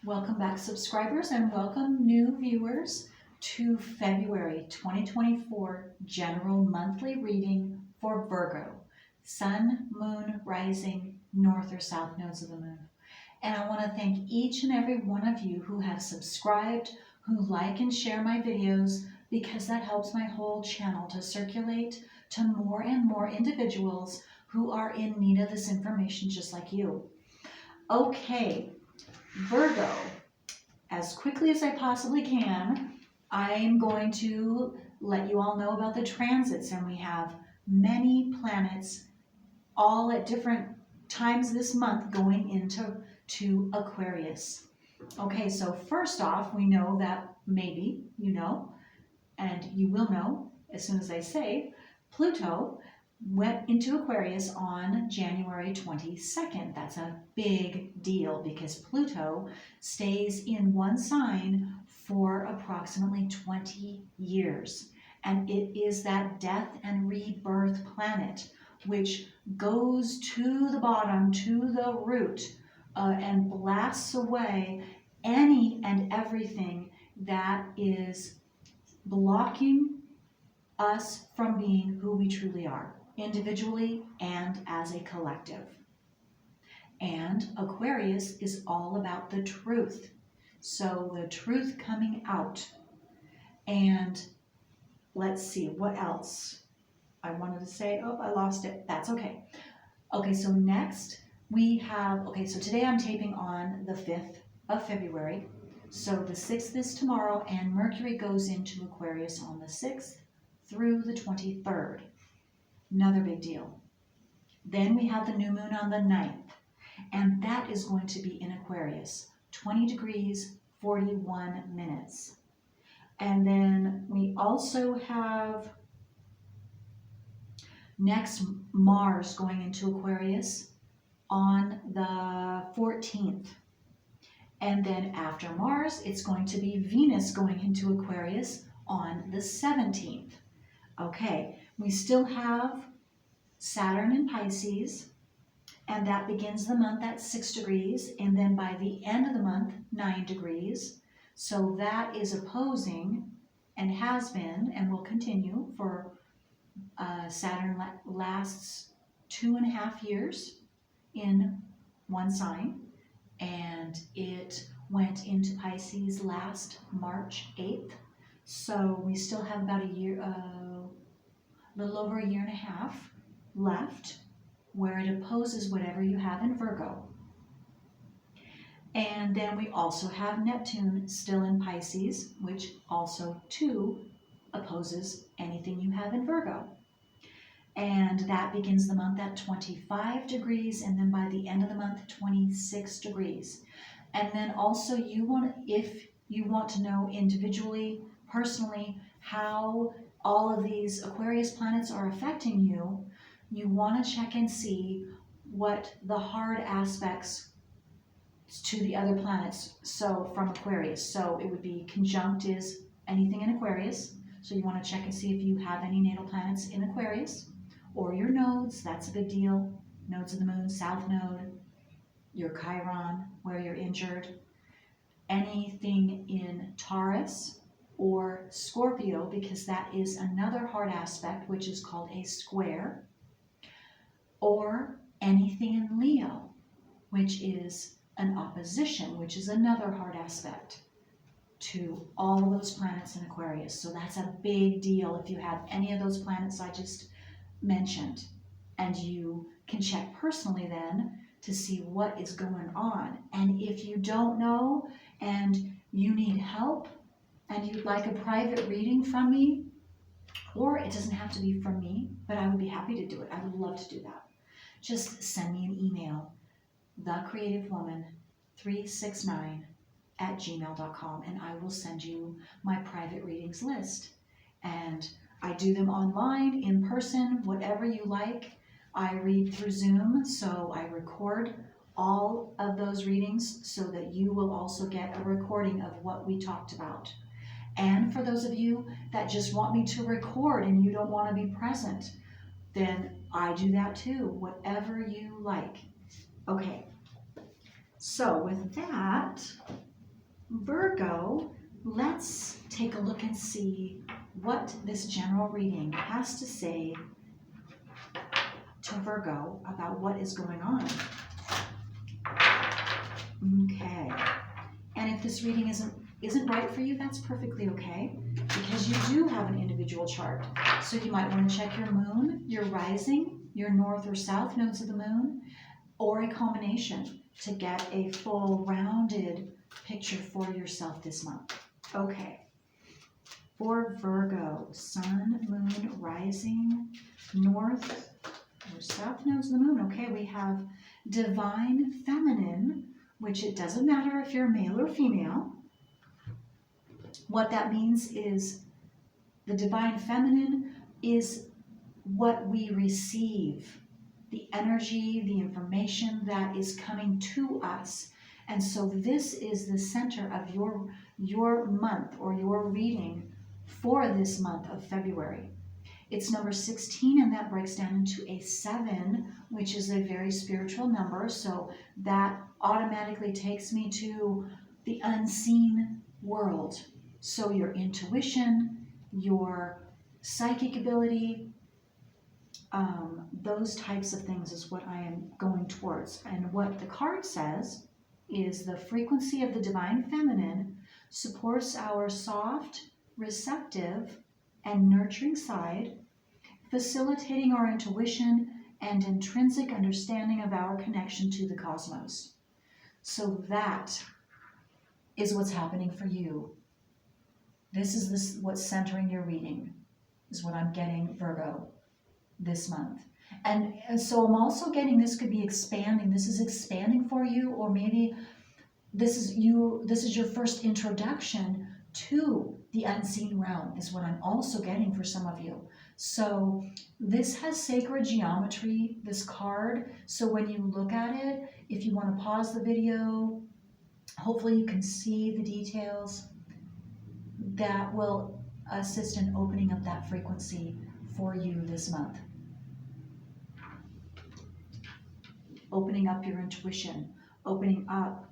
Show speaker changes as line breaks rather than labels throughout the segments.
Welcome back, subscribers, and welcome new viewers to February 2024 General Monthly Reading for Virgo, Sun, Moon, Rising, North or South Nodes of the Moon. And I want to thank each and every one of you who have subscribed, who like and share my videos, because that helps my whole channel to circulate to more and more individuals who are in need of this information just like you. Okay. Virgo, as quickly as I possibly can, I'm going to let you all know about the transits, and we have many planets all at different times this month going into Aquarius. Okay, so first off, we know that maybe you know, and you will know as soon as I say, Pluto went into Aquarius on January 22nd. That's a big deal because Pluto stays in one sign for approximately 20 years. And it is that death and rebirth planet which goes to the bottom, to the root, and blasts away any and everything that is blocking us from being who we truly are, individually and as a collective. And Aquarius is all about the truth. So the truth coming out. And let's see, what else I wanted to say. Oh, I lost it. That's okay. Okay, so next we have, so today I'm taping on the 5th of February. So the 6th is tomorrow, and Mercury goes into Aquarius on the 6th through the 23rd. Another big deal. Then we have the new moon on the 9th, and that is going to be in Aquarius, 20 degrees, 41 minutes. And then we also have next Mars going into Aquarius on the 14th. And then after Mars, it's going to be Venus going into Aquarius on the 17th. Okay, we still have Saturn in Pisces, and that begins the month at 6 degrees, and then by the end of the month, 9 degrees. So that is opposing, and has been, and will continue for Saturn lasts 2.5 years in one sign, and it went into Pisces last March 8th. So we still have about a year, a little over 1.5 years left, where it opposes whatever you have in Virgo. And then we also have Neptune still in Pisces, which also too opposes anything you have in Virgo. And that begins the month at 25 degrees, and then by the end of the month, 26 degrees. And then also if you want to know individually, personally, how all of these Aquarius planets are affecting you, you want to check and see what the hard aspects to the other planets, so from Aquarius. So it would be conjunct is anything in Aquarius. So you want to check and see if you have any natal planets in Aquarius, or your nodes. That's a big deal. Nodes of the moon, south node, your Chiron, where you're injured. Anything in Taurus or Scorpio, because that is another hard aspect, which is called a square. Or anything in Leo, which is an opposition, which is another hard aspect to all of those planets in Aquarius. So that's a big deal if you have any of those planets I just mentioned. And you can check personally then to see what is going on. And if you don't know and you need help and you'd like a private reading from me, or it doesn't have to be from me, but I would be happy to do it. I would love to do that. Just send me an email, thecreativewoman369@gmail.com, and I will send you my private readings list. And I do them online, in person, whatever you like. I read through Zoom, so I record all of those readings so that you will also get a recording of what we talked about. And for those of you that just want me to record and you don't want to be present, then I do that too, whatever you like. Okay, so with that, Virgo, let's take a look and see what this general reading has to say to Virgo about what is going on. Okay. And if this reading isn't right for you, that's perfectly okay, because you do have an individual chart. So you might want to check your moon, your rising, your north or south nodes of the moon, or a combination to get a full rounded picture for yourself this month. Okay. For Virgo, sun, moon, rising, north or south nodes of the moon. Okay, we have divine feminine, which it doesn't matter if you're male or female. What that means is the divine feminine is what we receive, the energy, the information that is coming to us. And so this is the center of your month or your reading for this month of February. It's number 16, and that breaks down into a 7, which is a very spiritual number. So that automatically takes me to the unseen world. So your intuition, your psychic ability, those types of things is what I am going towards. And what the card says is the frequency of the divine feminine supports our soft, receptive, and nurturing side, facilitating our intuition and intrinsic understanding of our connection to the cosmos. So that is what's happening for you. This is what's centering your reading, is what I'm getting, Virgo, this month. And so I'm also getting this could be expanding. This is expanding for you, or maybe this is your first introduction to the unseen realm, is what I'm also getting for some of you. So this has sacred geometry, this card. So when you look at it, if you want to pause the video, hopefully you can see the details. That will assist in opening up that frequency for you this month. Opening up your intuition, opening up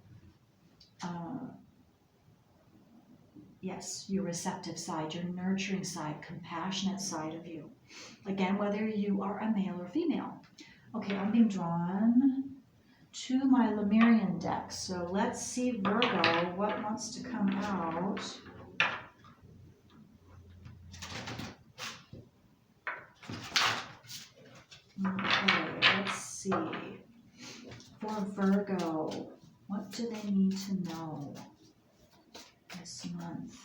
yes, your receptive side, your nurturing side, compassionate side of you. Again, whether you are a male or female. Okay, I'm being drawn to my Lemurian deck. So let's see, Virgo, what wants to come out. Okay, let's see. For Virgo, what do they need to know this month?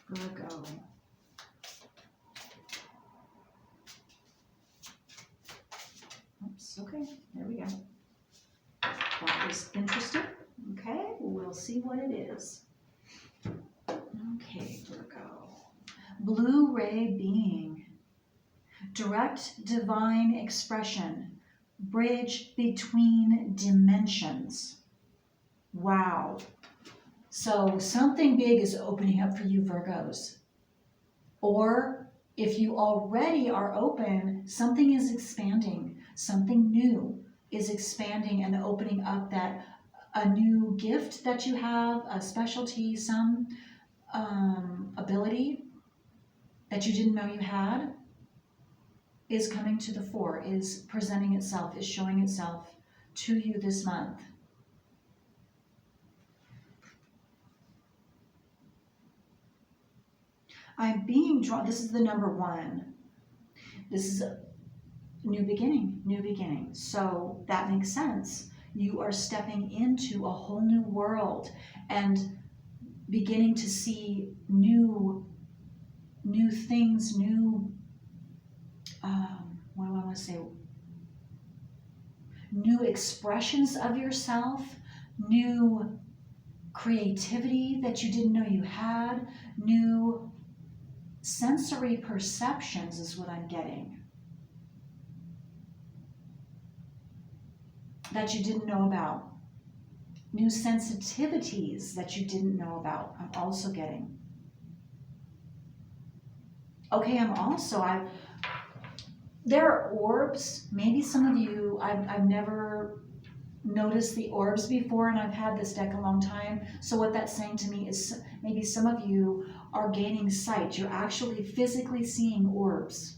Virgo. Oops, okay, there we go. That was interesting. Okay, we'll see what it is. Okay, Virgo. Blue ray being. Direct divine expression. Bridge between dimensions. Wow. So something big is opening up for you, Virgos. Or if you already are open, something is expanding. Something new is expanding and opening up, that a new gift that you have, a specialty, some ability that you didn't know you had is coming to the fore, is presenting itself, is showing itself to you this month. I'm being drawn, this is the number 1. This is a new beginning, new beginning. So that makes sense. You are stepping into a whole new world and beginning to see new things, new, what do I want to say? New expressions of yourself, new creativity that you didn't know you had, new sensory perceptions is what I'm getting, that you didn't know about. New sensitivities that you didn't know about, I'm also getting. Okay, there are orbs. Maybe some of you, I've never noticed the orbs before, and I've had this deck a long time. So what that's saying to me is maybe some of you are gaining sight. You're actually physically seeing orbs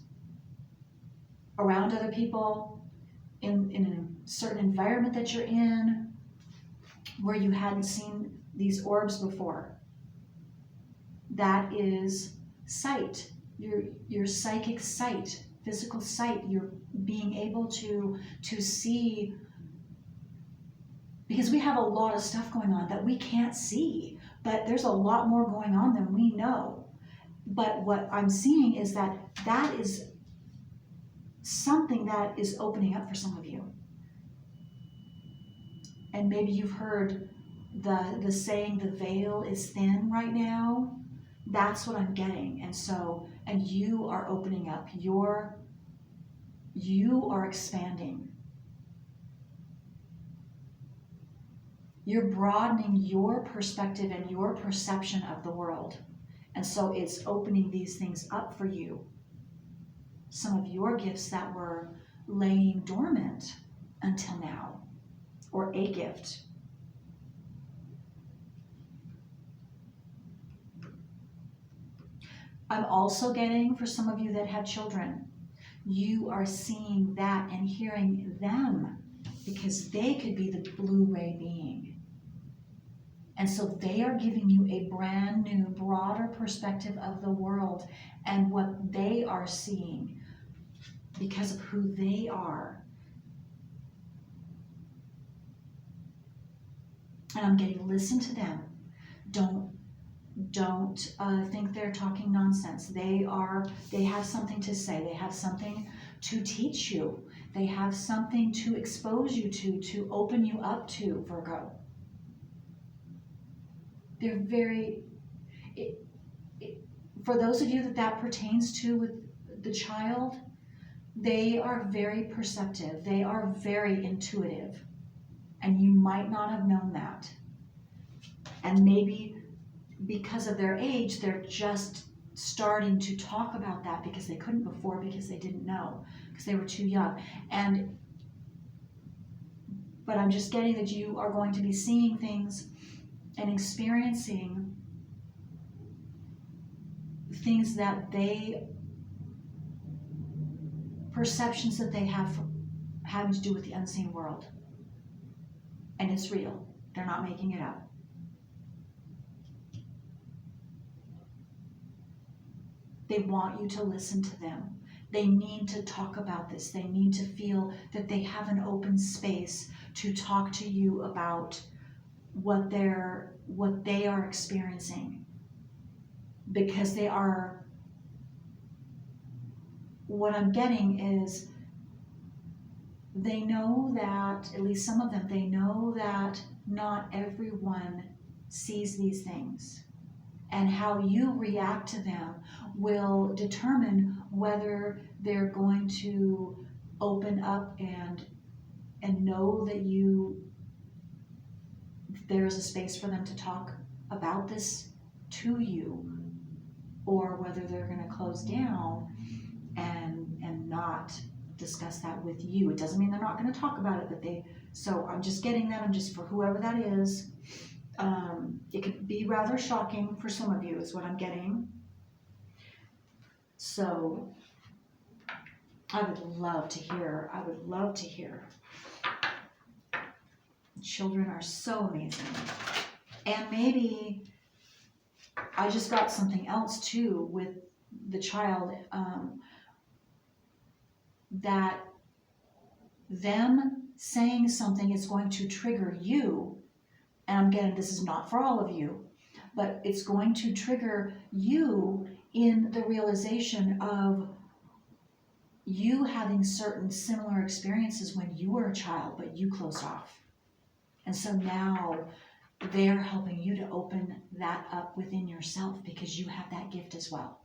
around other people, in a certain environment that you're in, where you hadn't seen these orbs before. That is sight, your psychic sight, physical sight. You're being able to see, because we have a lot of stuff going on that we can't see, but there's a lot more going on than we know. But what I'm seeing is that is something that is opening up for some of you. And maybe you've heard the saying, the veil is thin right now. That's what I'm getting. And you are opening up. You are expanding. You're broadening your perspective and your perception of the world. And so it's opening these things up for you. Some of your gifts that were laying dormant until now, or a gift. I'm also getting, for some of you that have children, you are seeing that and hearing them, because they could be the blue ray being. And so they are giving you a brand new, broader perspective of the world and what they are seeing because of who they are. And I'm getting, listen to them. Don't think they're talking nonsense. They have something to say. They have something to teach you. They have something to expose you to open you up to, Virgo. They're very, for those of you that pertains to with the child, they are very perceptive. They are very intuitive. And you might not have known that. And maybe because of their age, they're just starting to talk about that because they couldn't before, because they didn't know, because they were too young. But I'm just getting that you are going to be seeing things and experiencing things that perceptions that they have having to do with the unseen world. And it's real. They're not making it up. They want you to listen to them. They need to talk about this. They need to feel that they have an open space to talk to you about what they are experiencing. Because what I'm getting is, they know that, at least some of them, they know that not everyone sees these things. And how you react to them will determine whether they're going to open up and know that there's a space for them to talk about this to you, or whether they're going to close down and not discuss that with you. It doesn't mean they're not going to talk about it, so I'm just getting that. I'm just, for whoever that is, it could be rather shocking for some of you, is what I'm getting. So I would love to hear. Children are so amazing. And maybe I just got something else too with the child, that them saying something is going to trigger you. And I'm getting, this is not for all of you, but it's going to trigger you in the realization of you having certain similar experiences when you were a child, but you closed off. And so now they're helping you to open that up within yourself, because you have that gift as well.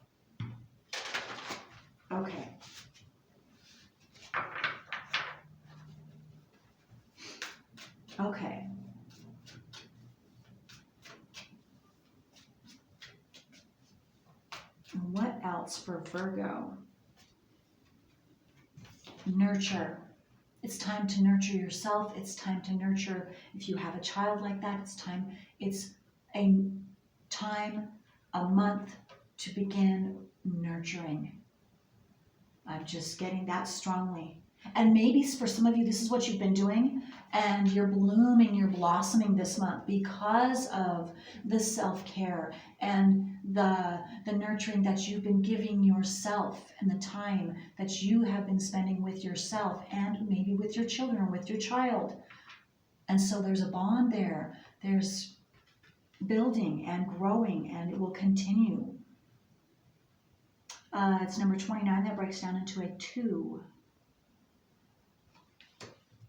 Okay. Okay. What else for Virgo? Nurture. It's time to nurture yourself. It's time to nurture, if you have a child like that, it's a time, a month to begin nurturing. I'm just getting that strongly. And maybe for some of you, this is what you've been doing, and you're blooming, you're blossoming this month because of the self-care and the nurturing that you've been giving yourself and the time that you have been spending with yourself and maybe with your children or with your child. And so there's a bond there. There's building and growing, and it will continue. It's number 29 that breaks down into a 2.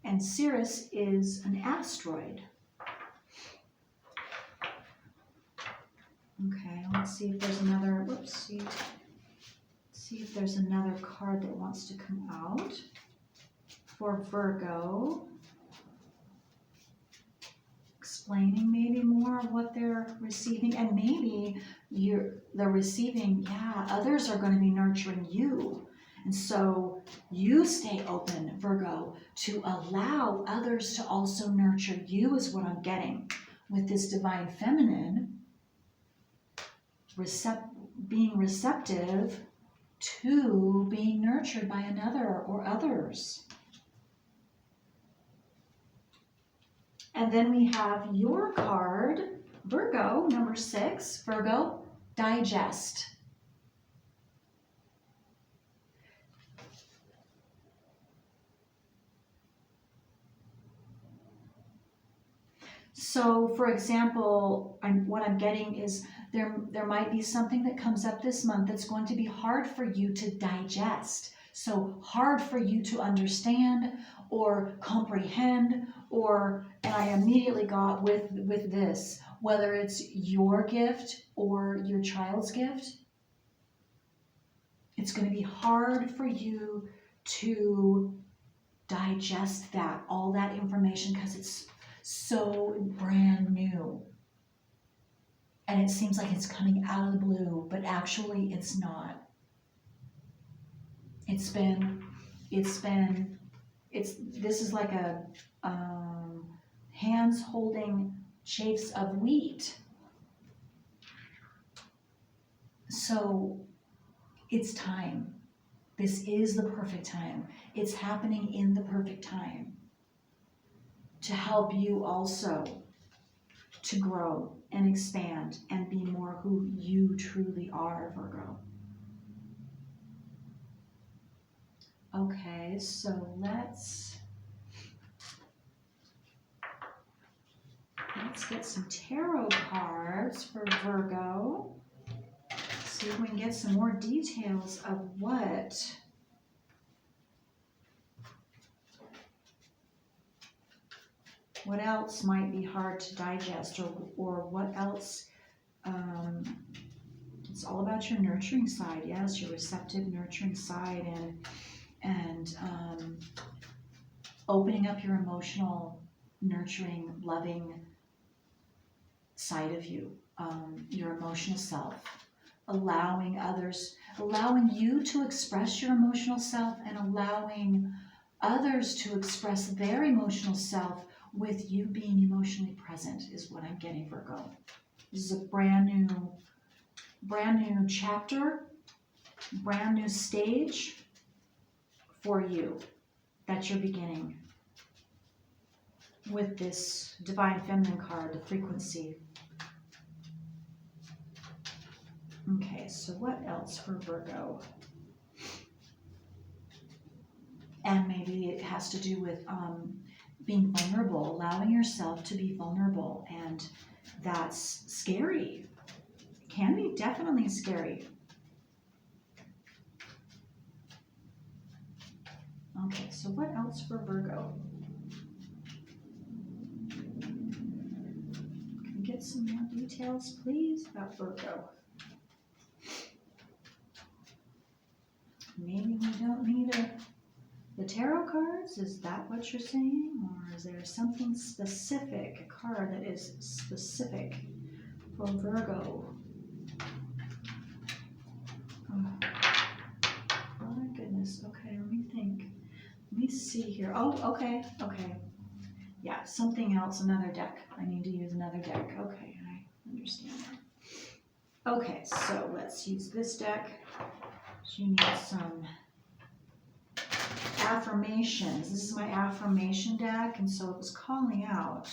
And Ceres is an asteroid. Okay, let's see if there's another, see if there's another card that wants to come out for Virgo. Explaining maybe more of what they're receiving, and maybe they're receiving, others are going to be nurturing you. And so you stay open, Virgo, to allow others to also nurture you is what I'm getting with this divine feminine, being receptive to being nurtured by another or others. And then we have your card, Virgo, number 6, Virgo, digest. So, for example, what I'm getting is there might be something that comes up this month that's going to be hard for you to digest. So hard for you to understand or comprehend, and I immediately got with this, whether it's your gift or your child's gift, it's going to be hard for you to digest all that information, because it's so brand new. And it seems like it's coming out of the blue, but actually it's not. This is like a hands holding chafes of wheat. So it's time. This is the perfect time. It's happening in the perfect time to help you also to grow and expand and be more who you truly are, Virgo. Okay, so let's get some tarot cards for Virgo. See if we can get some more details of what else might be hard to digest, or what else. It's all about your nurturing side, yes, your receptive nurturing side, and opening up your emotional, nurturing, loving side of you, your emotional self, allowing you to express your emotional self, and allowing others to express their emotional self with you being emotionally present is what I'm getting, Virgo. This is a brand new chapter, brand new stage for you that you're beginning with this divine feminine card, the frequency. Okay, so what else for Virgo? And maybe it has to do with being vulnerable, allowing yourself to be vulnerable, and that's scary. It can be definitely scary. Okay, so what else for Virgo? Can we get some more details, please, about Virgo? Maybe we don't need the tarot cards? Is that what you're saying? Or is there something specific, a card that is specific for Virgo? Oh my goodness. Okay, let me think. Let me see here. Oh, okay, okay. Yeah, something else, another deck. I need to use another deck. Okay, I understand that. Okay, so let's use this deck. She needs some affirmations. This is my affirmation deck, and so it was calling out.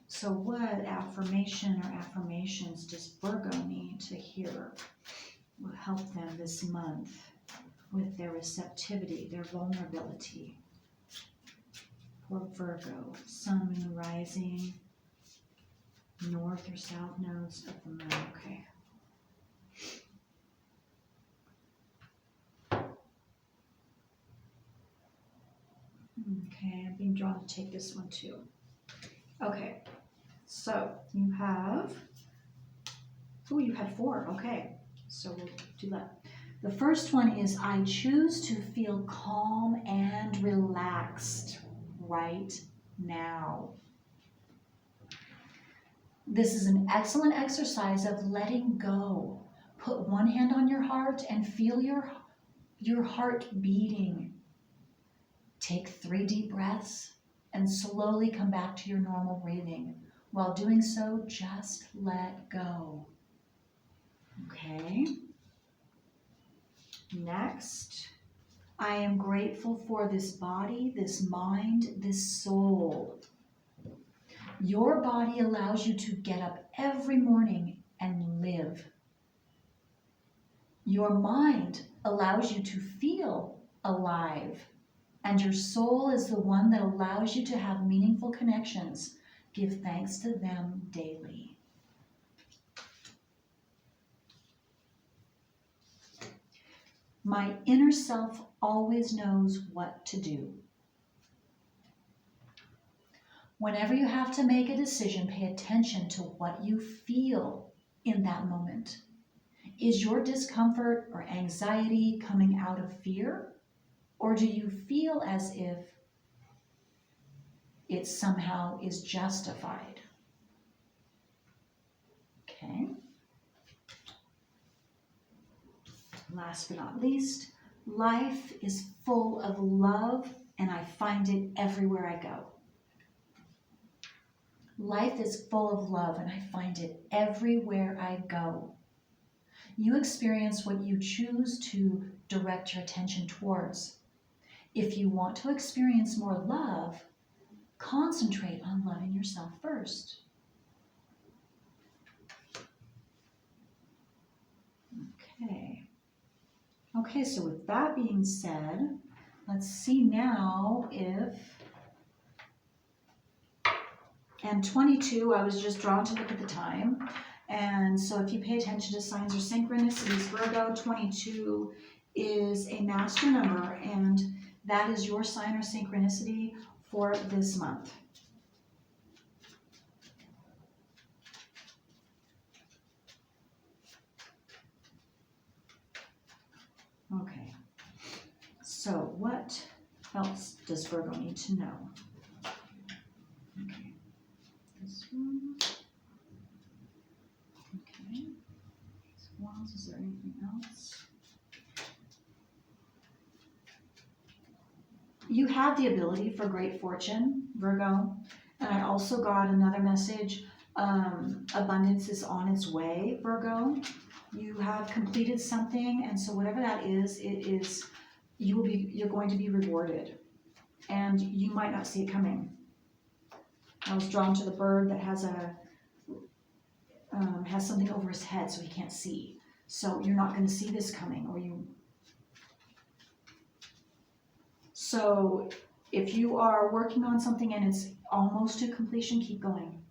So what affirmation or affirmations does Virgo need to hear? Will help them this month with their receptivity, their vulnerability. For Virgo, sun, moon, rising, north or south nodes of the moon. Okay. Okay, I'm being drawn to take this one too. Okay, so you have, oh, you had 4. Okay, so we'll do that. The first one is, I choose to feel calm and relaxed right now. This is an excellent exercise of letting go. Put one hand on your heart and feel your heart beating. Take 3 deep breaths and slowly come back to your normal breathing. While doing so, just let go. Okay. Next, I am grateful for this body, this mind, this soul. Your body allows you to get up every morning and live. Your mind allows you to feel alive. And your soul is the one that allows you to have meaningful connections. Give thanks to them daily. My inner self always knows what to do. Whenever you have to make a decision, pay attention to what you feel in that moment. Is your discomfort or anxiety coming out of fear? Or do you feel as if it somehow is justified? Okay. Last but not least, life is full of love, and I find it everywhere I go. Life is full of love, and I find it everywhere I go. You experience what you choose to direct your attention towards. If you want to experience more love, concentrate on loving yourself first. Okay. Okay, so with that being said, let's see now if, and 22, I was just drawn to look at the time. And so if you pay attention to signs or synchronicities, Virgo 22 is a master number, and that is your sign or synchronicity for this month. Okay, so what else does Virgo need to know? Okay, this one. Okay, Wands, is there anything else? You have the ability for great fortune, Virgo. And I also got another message, abundance is on its way, Virgo. You have completed something, and so whatever that is, you're going to be rewarded. And you might not see it coming. I was drawn to the bird that has something over his head so he can't see. So you're not going to see this coming, or you. So if you are working on something and it's almost to completion, keep going.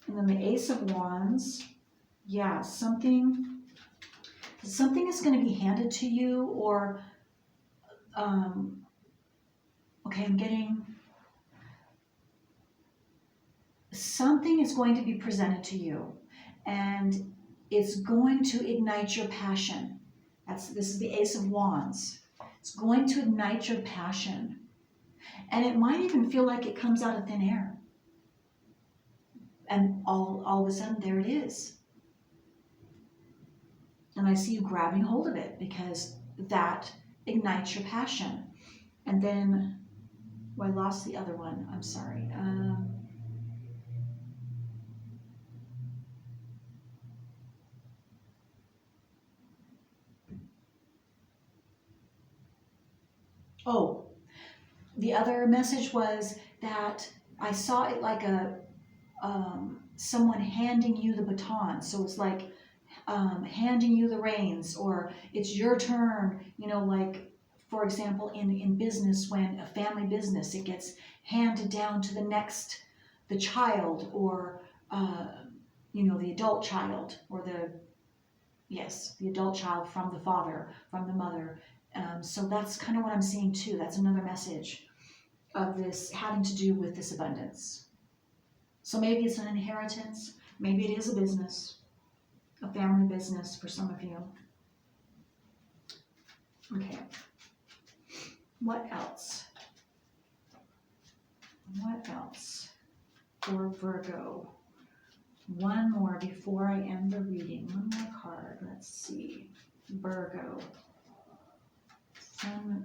And then the Ace of Wands, yeah, something is going to be handed to you, or okay, I'm getting something is going to be presented to you, and it's going to ignite your passion. This is the Ace of Wands. It's going to ignite your passion, and it might even feel like it comes out of thin air, and all of a sudden there it is. And I see you grabbing hold of it because that ignites your passion. And then, well, I lost the other one. I'm sorry. Oh, the other message was that I saw it like a someone handing you the baton. So it's like handing you the reins, or it's your turn. You know, like for example, in business, when a family business, it gets handed down to the child, or the adult child, or the adult child from the father, from the mother. So that's kind of what I'm seeing too. That's another message of this having to do with this abundance. So maybe it's an inheritance, maybe it is a business, a family business for some of you. Okay. What else? What else for Virgo? One more before I end the reading. One more card. Let's see. Virgo.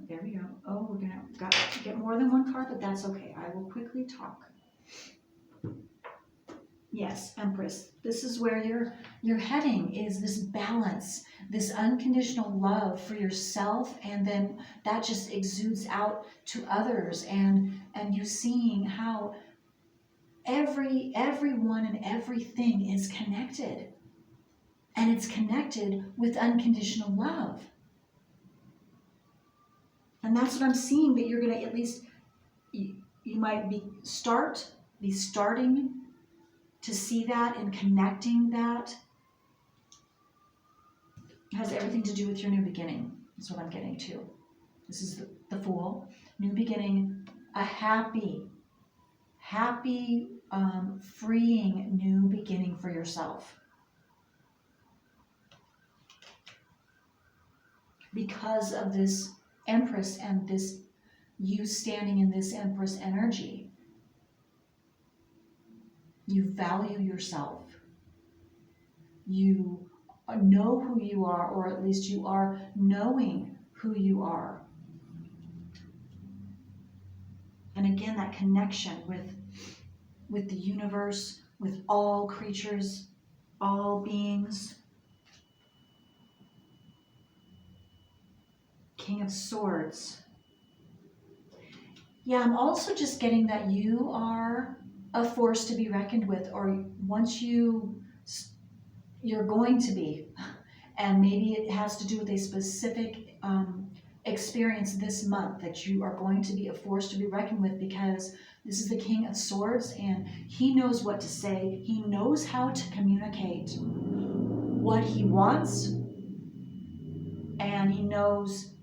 There we go. Oh, we're gonna got to get more than one card, but that's okay. I will quickly talk. Yes, Empress. This is where you're heading, is this balance, this unconditional love for yourself, and then that just exudes out to others, and you seeing how everyone and everything is connected, and it's connected with unconditional love. And that's what I'm seeing, that you're gonna, at least you might be starting to see that and connecting that. It has everything to do with your new beginning, is what I'm getting to. This is the Fool. New beginning, a happy, freeing new beginning for yourself. Because of this Empress and this you standing in this Empress energy. You value yourself. You know who you are, or at least you are knowing who you are. And again, that connection with the universe, with all creatures, all beings. King of Swords. Yeah, I'm also just getting that you are a force to be reckoned with, or once you're going to be. And maybe it has to do with a specific experience this month, that you are going to be a force to be reckoned with, because this is the King of Swords, and he knows what to say. He knows how to communicate what he wants, and he knows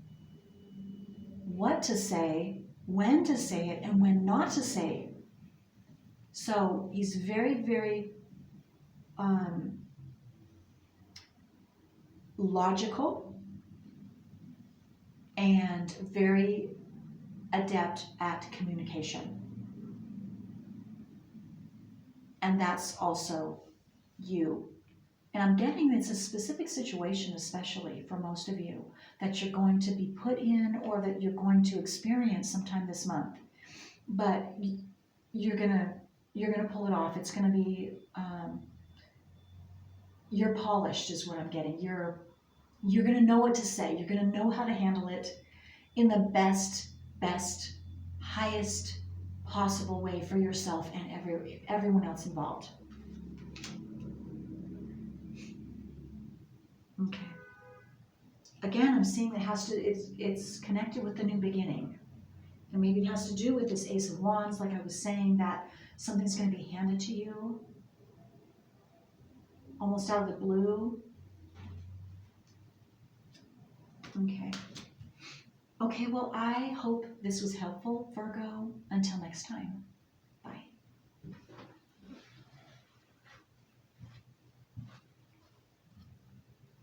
what to say, when to say it, and when not to say it. So he's very, very logical and very adept at communication. And that's also you. And I'm getting it's a specific situation, especially for most of you, that you're going to be put in, or that you're going to experience sometime this month. But you're gonna pull it off. It's gonna be you're polished, is what I'm getting. You're gonna know what to say. You're gonna know how to handle it in the best, highest possible way for yourself and everyone else involved. Okay. Again, I'm seeing that it's connected with the new beginning. And maybe it has to do with this Ace of Wands, like I was saying, that something's going to be handed to you almost out of the blue. Okay. Okay, well, I hope this was helpful, Virgo. Until next time.